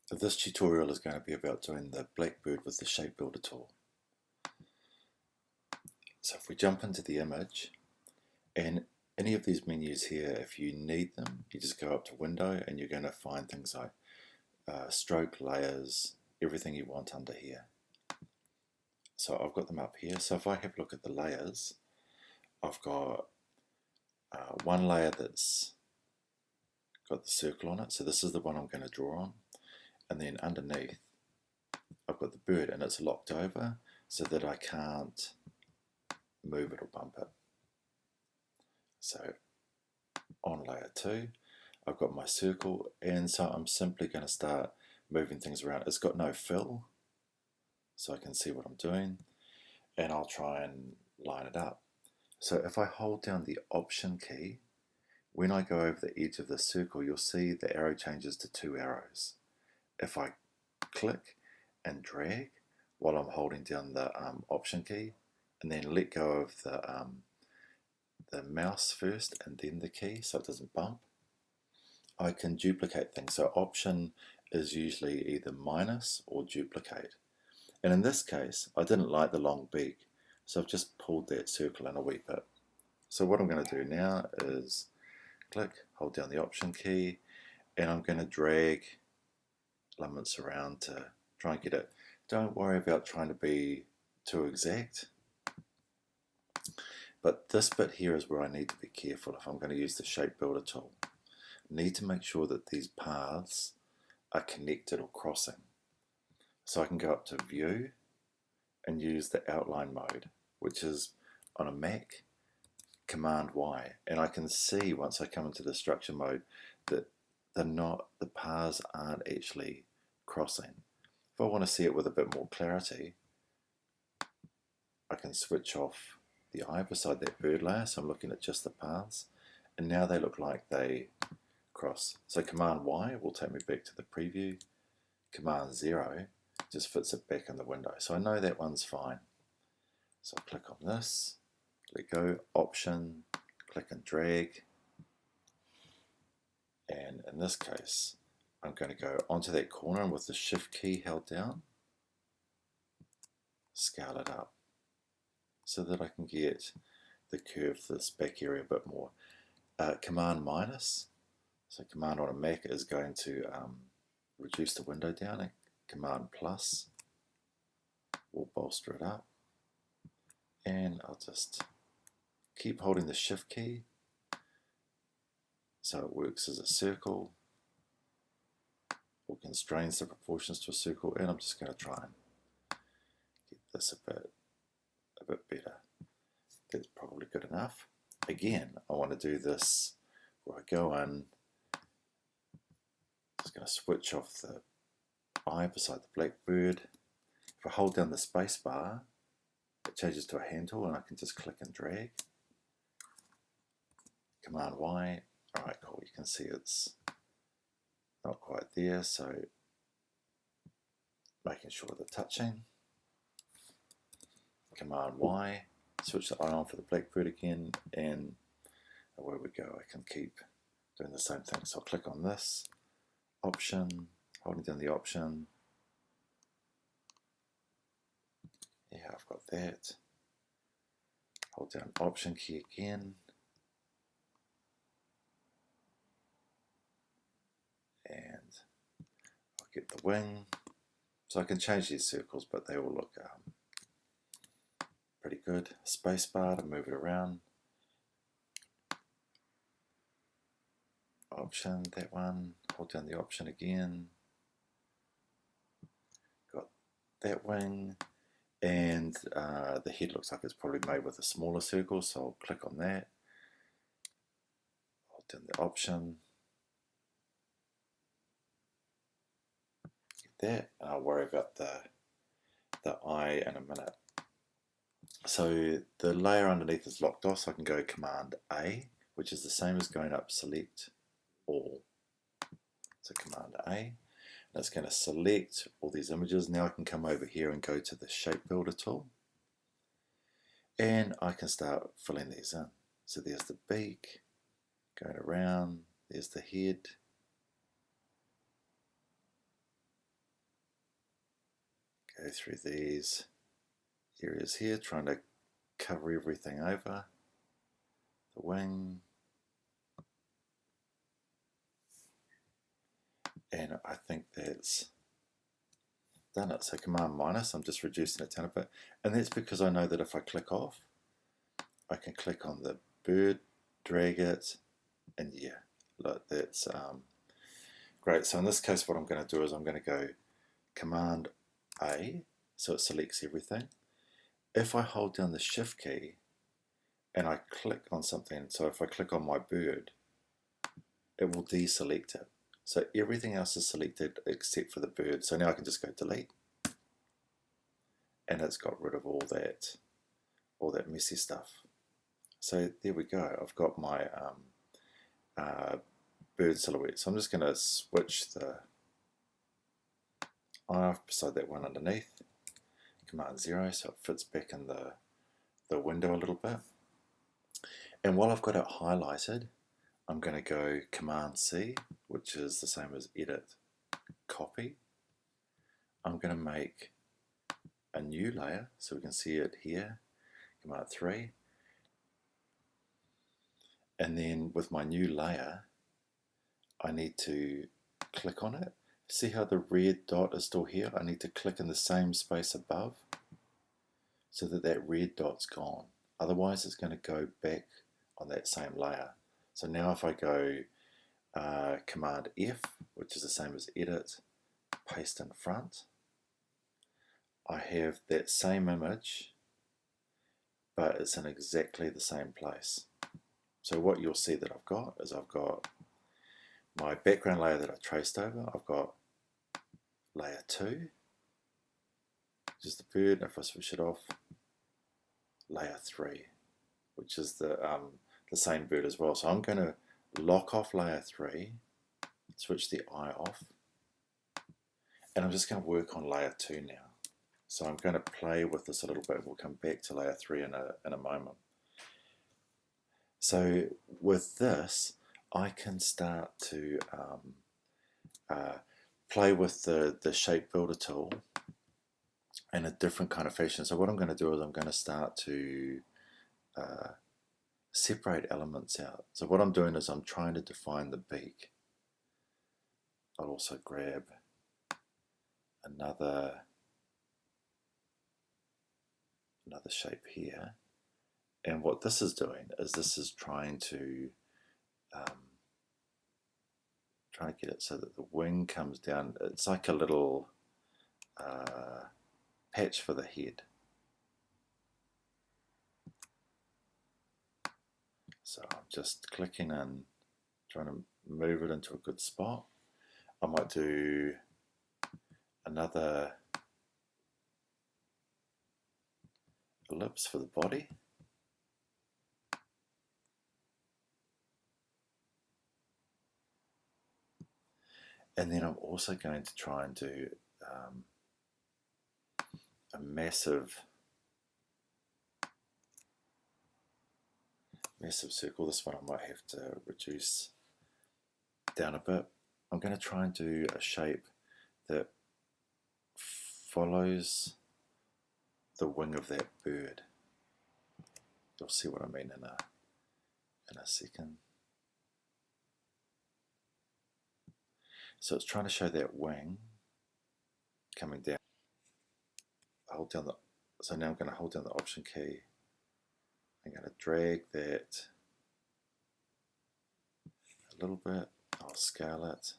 So this tutorial is going to be about doing the blackbird with the shape builder tool. So if we jump into the image, and any of these menus here, if you need them, you just go up to window and you're going to find things like stroke, layers, everything you want under here. So I've got them up here. So if I have a look at the layers, I've got one layer that's got the circle on it. So this is the one I'm going to draw on. And then underneath, I've got the bird and it's locked over so that I can't move it or bump it. So on layer 2, I've got my circle, and so I'm simply going to start moving things around. It's got no fill, so I can see what I'm doing, and I'll try and line it up. So if I hold down the Option key, when I go over the edge of the circle, you'll see the arrow changes to 2 arrows. If I click and drag while I'm holding down the Option key, and then let go of the mouse first and then the key so it doesn't bump, I can duplicate things. So Option is usually either minus or duplicate. And in this case, I didn't like the long beak, so I've just pulled that circle in a wee bit. So what I'm going to do now is click, hold down the Option key, and I'm going to drag elements around to try and get it. Don't worry about trying to be too exact. But this bit here is where I need to be careful if I'm going to use the shape builder tool. I need to make sure that these paths are connected or crossing. So I can go up to View and use the outline mode, which is on a Mac, Command Y. And I can see once I come into the structure mode that the paths aren't actually crossing. If I want to see it with a bit more clarity, I can switch off the eye beside that bird layer, so I'm looking at just the paths, and now they look like they cross. So Command Y will take me back to the preview. Command 0 just fits it back in the window, so I know that one's fine. So I'll click on this, let go, Option, click and drag, and in this case I'm going to go onto that corner, and with the Shift key held down, scale it up so that I can get the curve, this back area a bit more. Command minus, so Command on a Mac is going to reduce the window down, and Command plus will bolster it up. And I'll just keep holding the Shift key so it works as a circle or constrains the proportions to a circle, and I'm just going to try and get this a bit better. That's probably good enough. Again, I want to do this where I go in, just going to switch off the eye beside the blackbird. If I hold down the space bar, it changes to a hand tool and I can just click and drag. Command Y. Alright, cool. You can see it's not quite there, so making sure they're touching. Command Y. Switch the eye on for the blackbird again, and away we go. I can keep doing the same thing. So I'll click on this, Option, holding down the Option. Yeah, I've got that. Hold down Option key again. And I'll get the wing. So I can change these circles, but they all look pretty good. Spacebar to move it around. Option, that one. Hold down the Option again. Got that wing. And the head looks like it's probably made with a smaller circle, so I'll click on that. Hold down the Option. Get that. And I'll worry about the eye in a minute. So the layer underneath is locked off, so I can go Command A, which is the same as going up Select All. So Command A, and it's going to select all these images. Now I can come over here and go to the Shape Builder tool, and I can start filling these in. So there's the beak, going around, there's the head, go through these areas here, trying to cover everything over the wing. And I think that's done it. So Command minus, I'm just reducing it down a bit. And that's because I know that if I click off, I can click on the bird, drag it, and yeah, look, that's great. So in this case, what I'm going to do is I'm going to go Command A, so it selects everything. If I hold down the Shift key and I click on something, so if I click on my bird, it will deselect it. So everything else is selected except for the bird. So now I can just go delete, and it's got rid of all that messy stuff. So there we go. I've got my bird silhouette. So I'm just going to switch the eye off beside that one underneath. Command 0, so it fits back in the window a little bit. And while I've got it highlighted, I'm going to go Command C, which is the same as edit, copy. I'm going to make a new layer so we can see it here. Command 3. And then with my new layer, I need to click on it. See how the red dot is still here? I need to click in the same space above so that that red dot's gone. Otherwise it's going to go back on that same layer. So now if I go Command F, which is the same as edit, paste in front, I have that same image, but it's in exactly the same place. So what you'll see that I've got is I've got my background layer that I traced over. I've got layer 2, which is the bird, and if I switch it off, layer 3, which is the same bird as well. So I'm going to lock off layer 3, switch the eye off, and I'm just going to work on layer 2 now. So I'm going to play with this a little bit. We'll come back to layer 3 in a moment. So with this, I can start to play with the shape builder tool in a different kind of fashion. So what I'm going to do is I'm going to start to separate elements out. So what I'm doing is I'm trying to define the beak. I'll also grab another shape here, and what this is doing is this is trying to get it so that the wing comes down. It's like a little patch for the head. So I'm just clicking in, trying to move it into a good spot. I might do another ellipse for the body. And then I'm also going to try and do a massive circle. This one I might have to reduce down a bit. I'm going to try and do a shape that follows the wing of that bird. You'll see what I mean in a second. So it's trying to show that wing coming down. Hold down so now I'm going to hold down the Option key. I'm going to drag that a little bit. I'll scale it.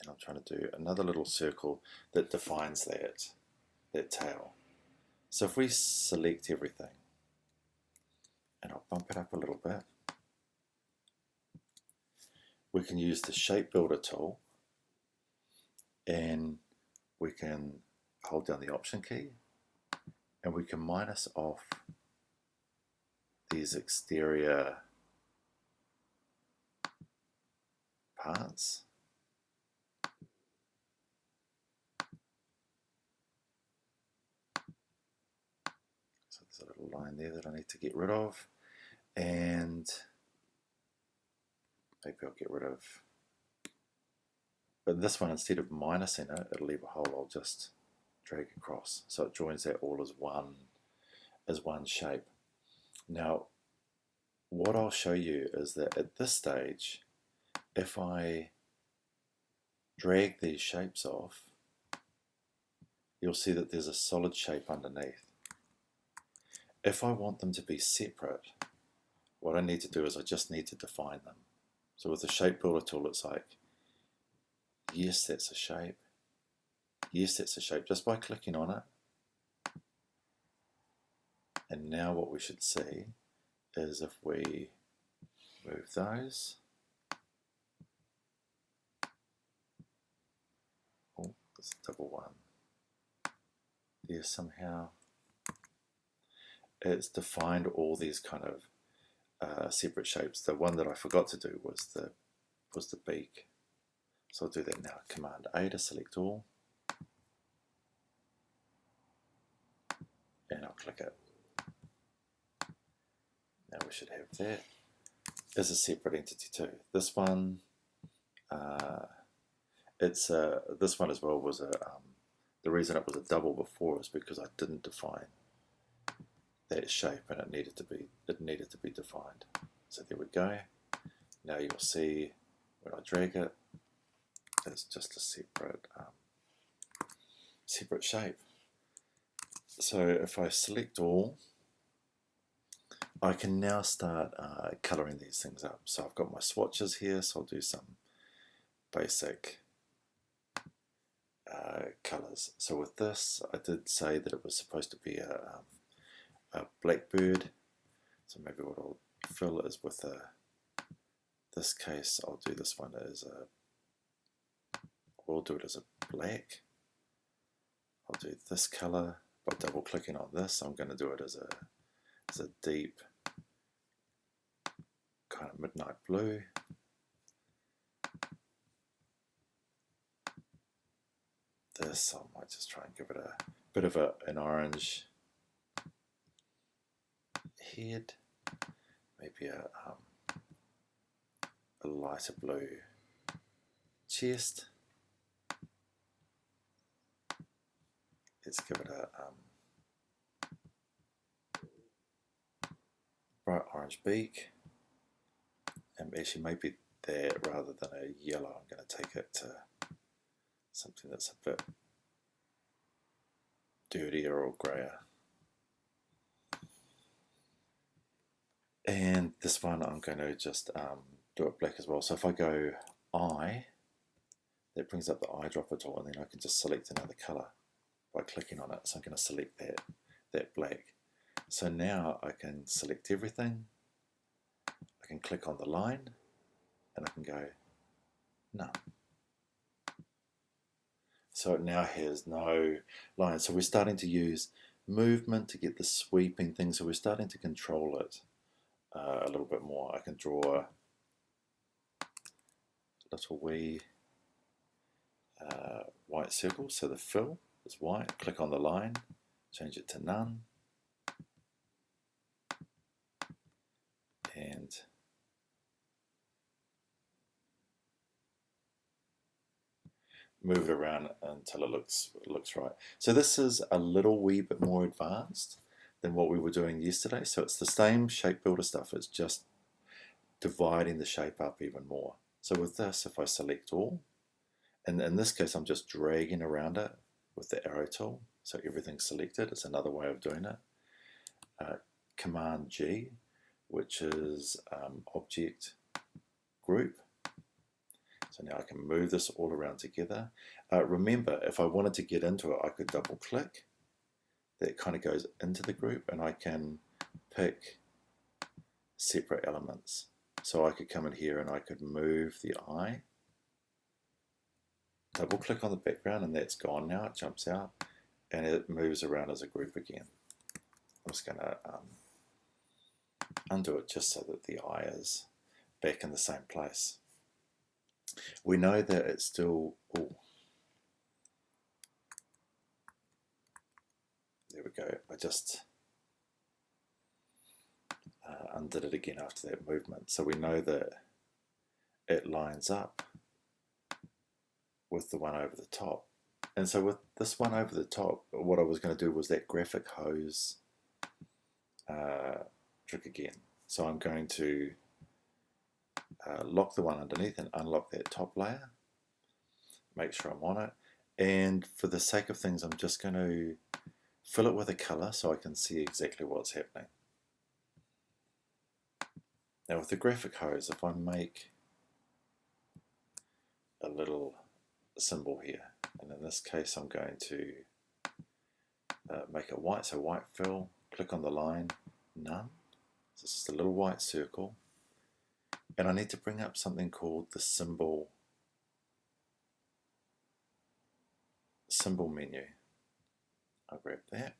And I'm trying to do another little circle that defines that tail. So if we select everything, and I'll bump it up a little bit, we can use the Shape Builder tool, and we can hold down the Option key, and we can minus off these exterior parts. So there's a little line there that I need to get rid of, and maybe I'll get rid of But this one, instead of minusing it, it'll leave a hole. I'll just drag across. So it joins that all as one shape. Now, what I'll show you is that at this stage, if I drag these shapes off, you'll see that there's a solid shape underneath. If I want them to be separate, what I need to do is I just need to define them. So with the shape builder tool, it's like, yes, that's a shape. Yes, that's a shape, just by clicking on it. And now what we should see is if we move those. Oh, there's a double one. There somehow. It's defined all these kind of separate shapes. The one that I forgot to do was the beak. So I'll do that now. Command A to select all. And I'll click it. Now we should have that as a separate entity too. This one, this one as well was the reason it was a double before is because I didn't define that shape and it needed to be defined. So there we go. Now you'll see when I drag it, it's just a separate shape. So if I select all, I can now start colouring these things up. So I've got my swatches here, so I'll do some basic colours. So with this, I did say that it was supposed to be a blackbird. So maybe what I'll fill is with this case, I'll do this one as we'll do it as a black. I'll do this colour by double clicking on this. I'm going to do it as a deep kind of midnight blue. This, I might just try and give it a bit of an orange head, maybe a lighter blue chest. Let's give it a bright orange beak, and actually maybe that rather than a yellow, I'm going to take it to something that's a bit dirtier or grayer. And this one I'm going to just do it black as well. So if I go eye, that brings up the eyedropper tool, and then I can just select another colour by clicking on it. So I'm going to select that black. So now I can select everything. I can click on the line, and I can go none. So it now has no line. So we're starting to use movement to get the sweeping thing. So we're starting to control it a little bit more. I can draw a little wee white circle. So the fill is white. Click on the line, change it to none, and move it around until it looks right. So this is a little wee bit more advanced than what we were doing yesterday. So it's the same shape builder stuff, it's just dividing the shape up even more. So with this, if I select all, and in this case I'm just dragging around it with the arrow tool, so everything's selected. It's another way of doing it. Command G, which is object group. So now I can move this all around together. Remember, if I wanted to get into it, I could double click. That kind of goes into the group, and I can pick separate elements. So I could come in here and I could move the eye. Double click on the background, and that's gone now. It jumps out, and it moves around as a group again. I'm just going to undo it just so that the eye is back in the same place. We know that it's still, there we go. I just undid it again after that movement. So we know that it lines up with the one over the top. And so with this one over the top, what I was going to do was that graphic hose trick again. So I'm going to lock the one underneath and unlock that top layer. Make sure I'm on it. And for the sake of things, I'm just going to fill it with a color so I can see exactly what's happening. Now with the graphic hose, if I make a little symbol here, and in this case I'm going to make it white, so white fill, click on the line, none. So it's just a little white circle. And I need to bring up something called the symbol menu. I'll grab that.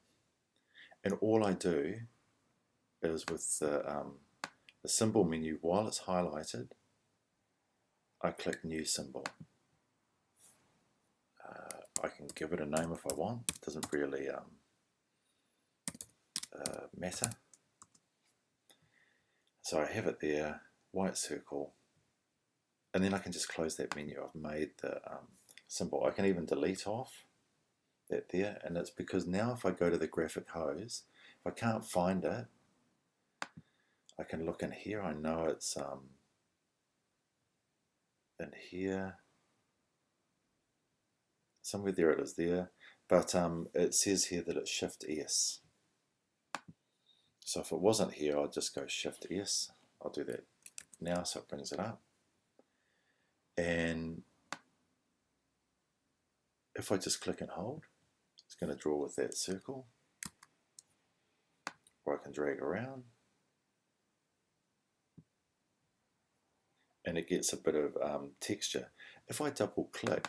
And all I do is with the symbol menu, while it's highlighted, I click new symbol. I can give it a name if I want. It doesn't really matter. So I have it there, white circle, and then I can just close that menu. I've made the symbol. I can even delete off that there, and it's because now if I go to the graphic hose, if I can't find it, I can look in here. I know it's in here. Somewhere there it is there, but it says here that it's Shift S. So if it wasn't here, I'll just go Shift S. I'll do that now so it brings it up. And if I just click and hold, it's going to draw with that circle, or I can drag around. And it gets a bit of texture. If I double click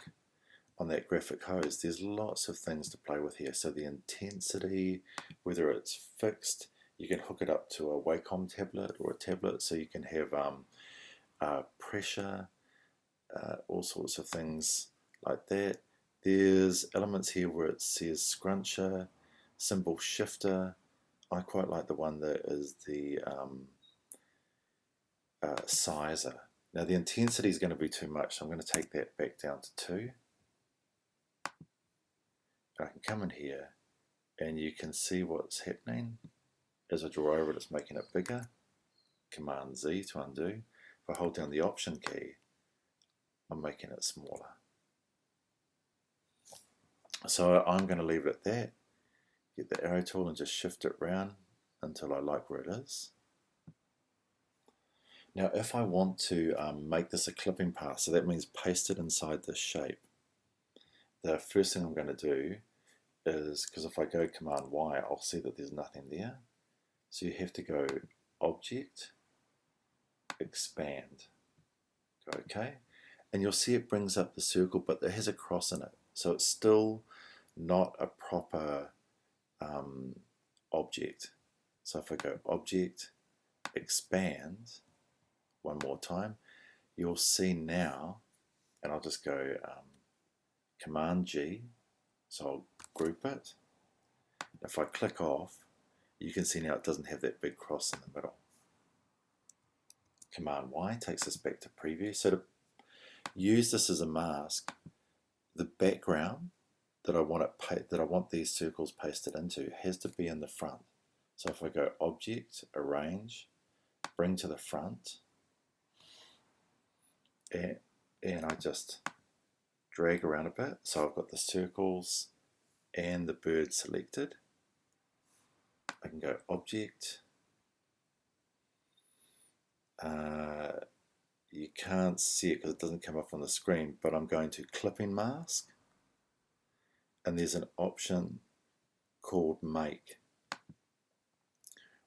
on that graphic hose, there's lots of things to play with here. So the intensity, whether it's fixed, you can hook it up to a Wacom tablet or a tablet, so you can have pressure, all sorts of things like that. There's elements here where it says scruncher, symbol shifter. I quite like the one that is the sizer. Now the intensity is going to be too much, so I'm going to take that back down to 2. I can come in here and you can see what's happening. As I draw over it, it's making it bigger. Command Z to undo. If I hold down the Option key, I'm making it smaller. So I'm going to leave it at that. Get the arrow tool and just shift it around until I like where it is. Now if I want to make this a clipping path, so that means paste it inside this shape, the first thing I'm going to do is, because if I go Command Y, I'll see that there's nothing there. So you have to go Object, Expand, go OK, and you'll see it brings up the circle, but it has a cross in it. So it's still not a proper object. So if I go Object, Expand, one more time, you'll see now, and I'll just go Command G, so I'll group it. If I click off, you can see now it doesn't have that big cross in the middle. Command Y takes us back to preview. So to use this as a mask, the background that I want these circles pasted into has to be in the front. So if I go Object, Arrange, bring to the front, and I just drag around a bit, so I've got the circles and the bird selected. I can go Object. You can't see it because it doesn't come up on the screen, but I'm going to Clipping Mask, and there's an option called Make,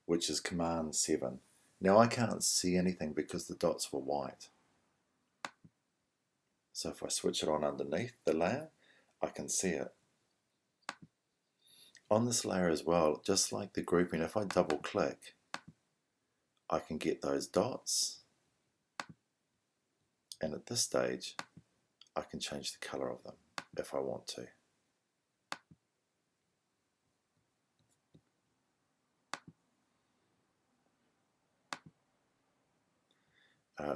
which is Command 7. Now I can't see anything because the dots were white. So if I switch it on underneath the layer, I can see it. On this layer as well, just like the grouping, if I double click, I can get those dots. And at this stage, I can change the color of them if I want to.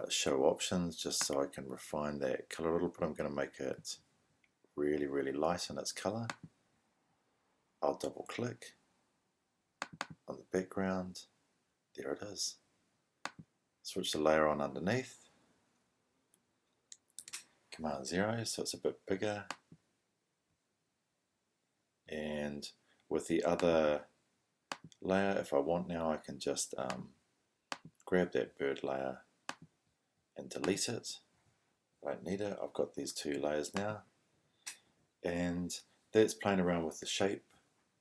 Show options, just so I can refine that color a little bit. I'm going to make it really, really light in its color. I'll double click on the background. There it is. Switch the layer on underneath. Command 0, so it's a bit bigger. And with the other layer, if I want now, I can just grab that bird layer and delete it. I don't need it. I've got these two layers now. And that's playing around with the shape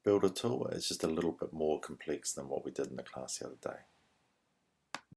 builder tool. It's just a little bit more complex than what we did in the class the other day.